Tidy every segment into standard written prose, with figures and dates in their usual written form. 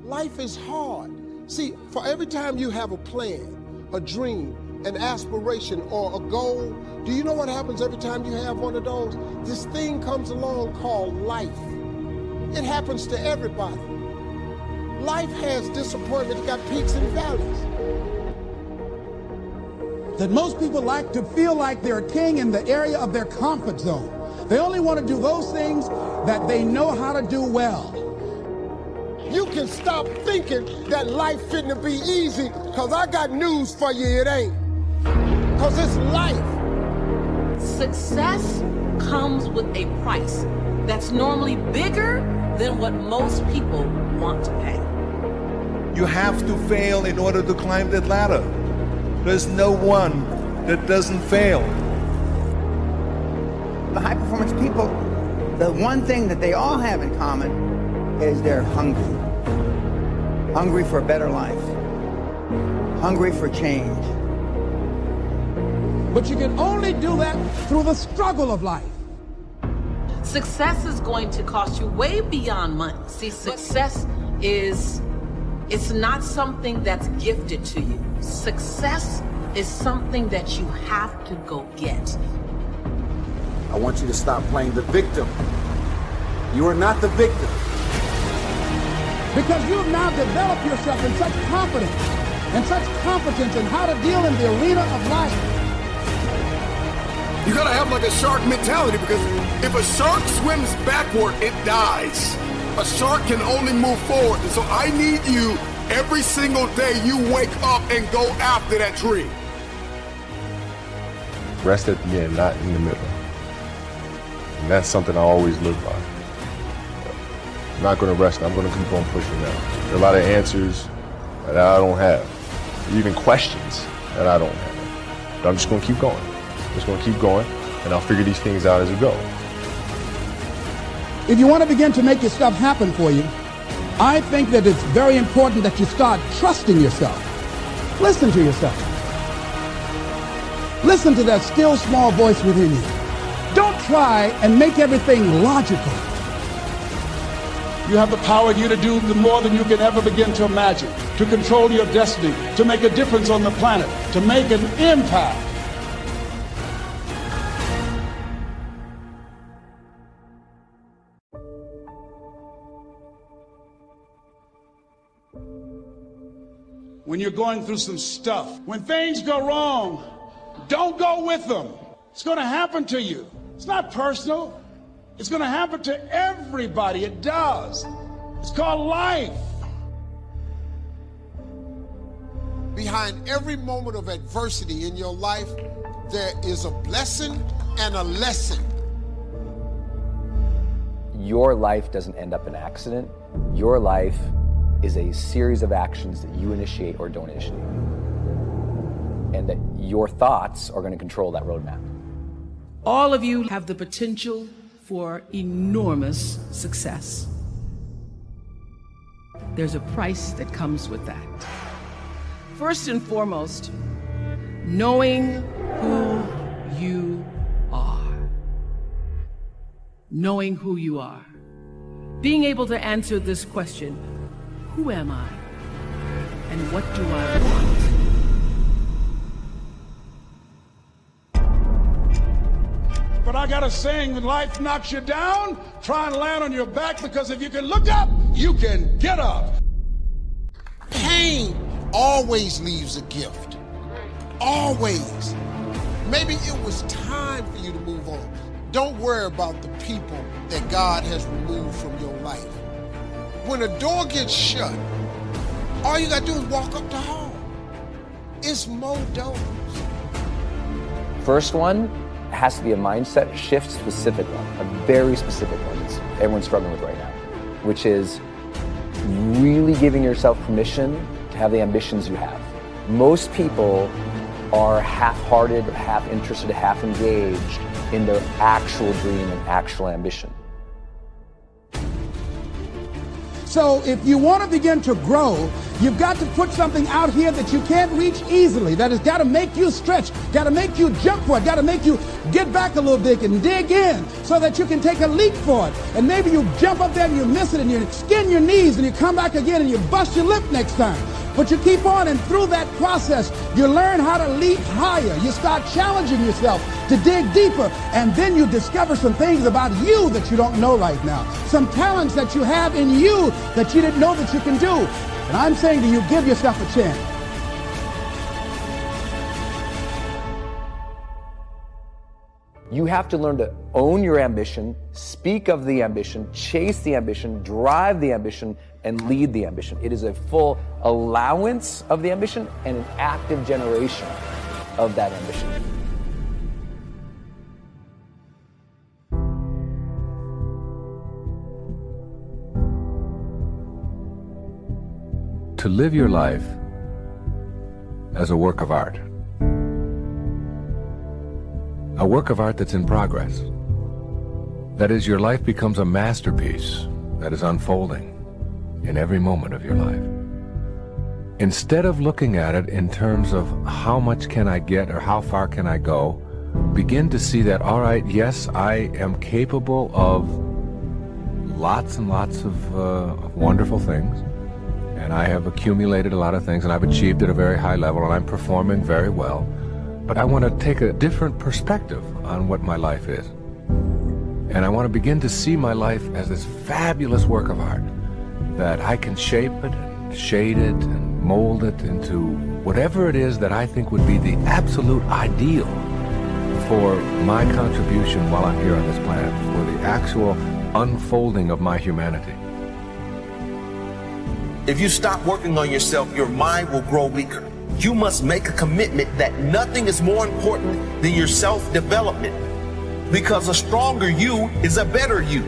Life is hard. See, for every time you have a plan, a dream, an aspiration, or a goal, do you know what happens every time you have one of those? This thing comes along called life. It happens to everybody. Life has disappointment, it got peaks and valleys. That most people like to feel like they're a king in the area of their comfort zone. They only want to do those things that they know how to do well. You can stop thinking that life fitting be easy, because I got news for you, it ain't. Because it's life. Success comes with a price that's normally bigger than what most people want to pay. You have to fail in order to climb that ladder. There's no one that doesn't fail. The high-performance people, the one thing that they all have in common is they're hungry. Hungry for a better life. Hungry for change. But you can only do that through the struggle of life. Success is going to cost you way beyond money. See, success is, it's not something that's gifted to you. Success is something that you have to go get. I want you to stop playing the victim. You are not the victim. Because you have now developed yourself in such confidence and such competence in how to deal in the arena of life. You gotta have like a shark mentality, because if a shark swims backward, it dies. A shark can only move forward. And so I need you every single day you wake up and go after that dream. Rest at the end, not in the middle. And that's something I always live by. I'm not going to rest. I'm going to keep on pushing now. There are a lot of answers that I don't have, even questions that I don't have. But I'm just going to keep going. I'm just going to keep going, and I'll figure these things out as we go. If you want to begin to make your stuff happen for you, I think that it's very important that you start trusting yourself. Listen to yourself. Listen to that still small voice within you. Don't try and make everything logical. You have the power in you to do more than you can ever begin to imagine, to control your destiny, to make a difference on the planet, to make an impact. When you're going through some stuff, when things go wrong, don't go with them. It's going to happen to you. It's not personal. It's going to happen to everybody. It does. It's called life. Behind every moment of adversity in your life, there is a blessing and a lesson. Your life doesn't end up an accident. Your life is a series of actions that you initiate or don't initiate. And that your thoughts are going to control that roadmap. All of you have the potential for enormous success. There's a price that comes with that. First and foremost, knowing who you are. Knowing who you are. Being able to answer this question, who am I? And what do I want? But I got a saying, when life knocks you down, try and land on your back, because if you can look up, you can get up. Pain always leaves a gift. Always. Maybe it was time for you to move on. Don't worry about the people that God has removed from your life. When a door gets shut, all you gotta do is walk up the hall. It's more doors. First one has to be a mindset shift, specific one, a very specific one that everyone's struggling with right now, which is really giving yourself permission to have the ambitions you have. Most people are half-hearted, half interested, half engaged in their actual dream and actual ambition. So if you want to begin to grow You've got to put something out here that you can't reach easily, that has got to make you stretch, got to make you jump for it, got to make you get back a little bit and dig in so that you can take a leap for it. And maybe you jump up there and you miss it and you skin your knees and you come back again and you bust your lip next time. But you keep on, and through that process, you learn how to leap higher. You start challenging yourself to dig deeper, and then you discover some things about you that you don't know right now. Some talents that you have in you that you didn't know that you can do. And I'm saying to you, give yourself a chance. You have to learn to own your ambition, speak of the ambition, chase the ambition, drive the ambition, and lead the ambition. It is a full allowance of the ambition and an active generation of that ambition. To live your life as a work of art. A work of art that's in progress. That is, your life becomes a masterpiece that is unfolding in every moment of your life. Instead of looking at it in terms of how much can I get or how far can I go, begin to see that, all right, yes, I am capable of lots and lots of wonderful things, and I have accumulated a lot of things, and I've achieved at a very high level, and I'm performing very well. But I want to take a different perspective on what my life is. And I want to begin to see my life as this fabulous work of art that I can shape it, and shade it, and mold it into whatever it is that I think would be the absolute ideal for my contribution while I'm here on this planet, for the actual unfolding of my humanity. If you stop working on yourself, your mind will grow weaker. You must make a commitment that nothing is more important than your self-development, because a stronger you is a better you,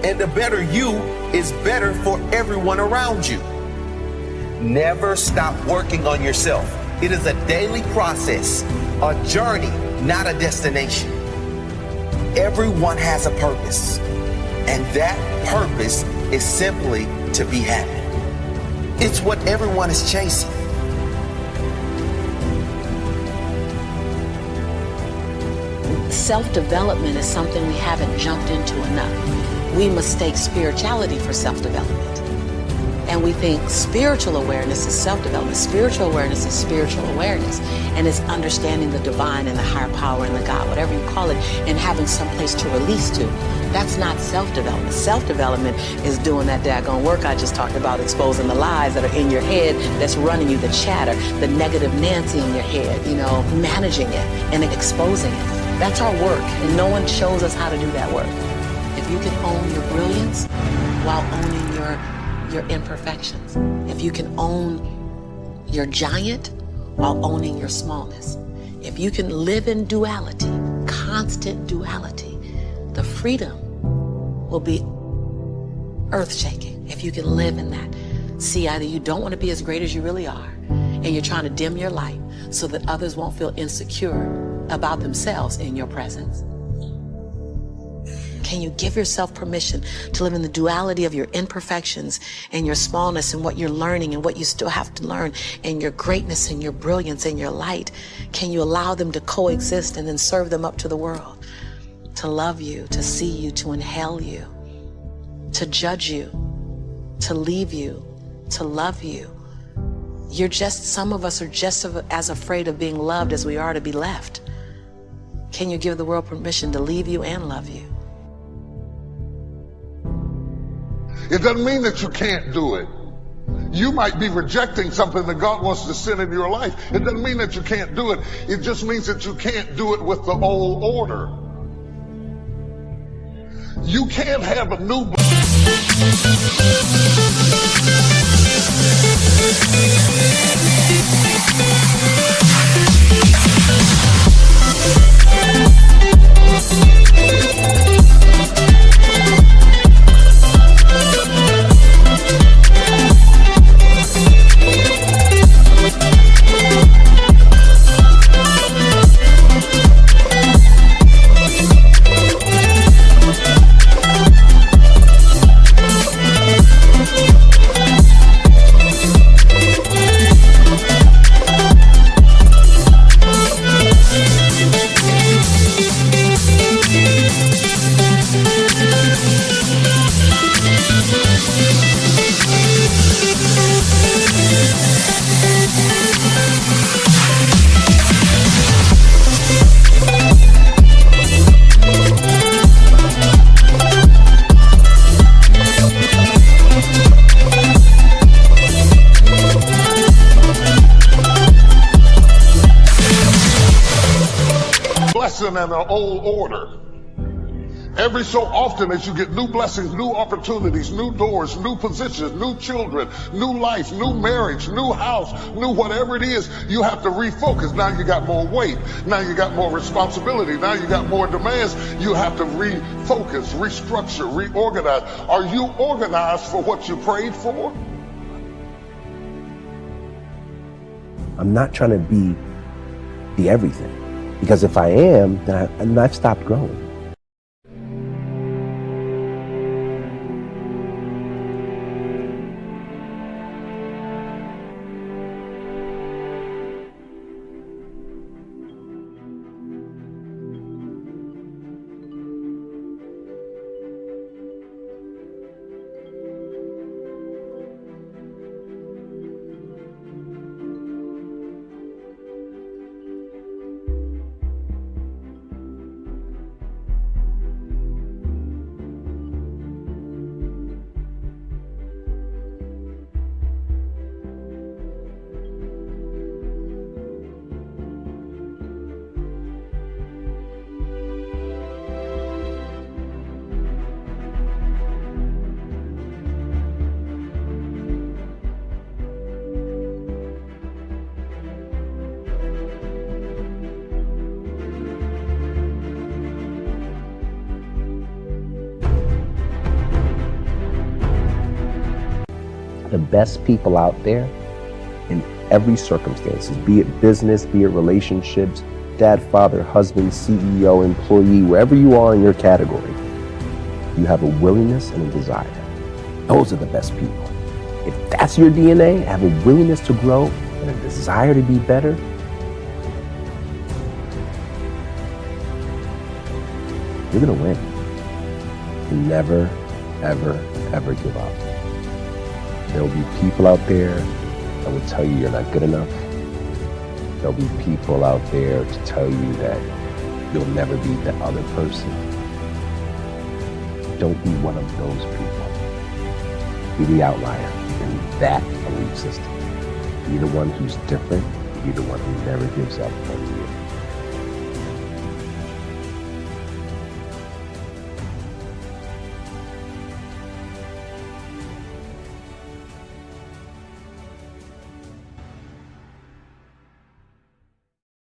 and a better you is better for everyone around you. Never stop working on yourself. It is a daily process, a journey, not a destination. Everyone has a purpose, and that purpose is simply to be happy. It's what everyone is chasing. Self-development is something we haven't jumped into enough. We mistake spirituality for self-development. And we think spiritual awareness is self-development. Spiritual awareness is spiritual awareness. And it's understanding the divine and the higher power and the God, whatever you call it, and having some place to release to. That's not self-development. Self-development is doing that daggone work I just talked about, exposing the lies that are in your head that's running you, the chatter, the negative Nancy in your head, you know, managing it and exposing it. That's our work, and no one shows us how to do that work. If you can own your brilliance while owning your imperfections, if you can own your giant while owning your smallness, if you can live in duality, constant duality, the freedom will be earth-shaking. If you can live in that, see, either you don't want to be as great as you really are, and you're trying to dim your light so that others won't feel insecure about themselves in your presence. Can you give yourself permission to live in the duality of your imperfections and your smallness and what you're learning and what you still have to learn and your greatness and your brilliance and your light? Can you allow them to coexist and then serve them up to the world? To love you, to see you, to inhale you, to judge you, to leave you, to love you. Some of us are just as afraid of being loved as we are to be left. Can you give the world permission to leave you and love you? It doesn't mean that you can't do it. You might be rejecting something that God wants to send into your life. It doesn't mean that you can't do it. It just means that you can't do it with the old order. You can't have a new... living in an old order. Every so often as you get new blessings, new opportunities, new doors, new positions, new children, new life, new marriage, new house, new whatever it is, you have to refocus. Now you got more weight. Now you got more responsibility. Now you got more demands. You have to refocus, restructure, reorganize. Are you organized for what you prayed for? I'm not trying to be everything. Because if I am, then I've stopped growing. The best people out there in every circumstances, be it business, be it relationships, dad, father, husband, CEO, employee, wherever you are in your category, you have a willingness and a desire. Those are the best people. If that's your DNA, have a willingness to grow and a desire to be better, you're gonna win. And never, ever, ever give up. There will be people out there that will tell you you're not good enough. There'll be people out there to tell you that you'll never be the other person. Don't be one of those people. Be the outlier in that belief system. Be the one who's different. Be the one who never gives up on you.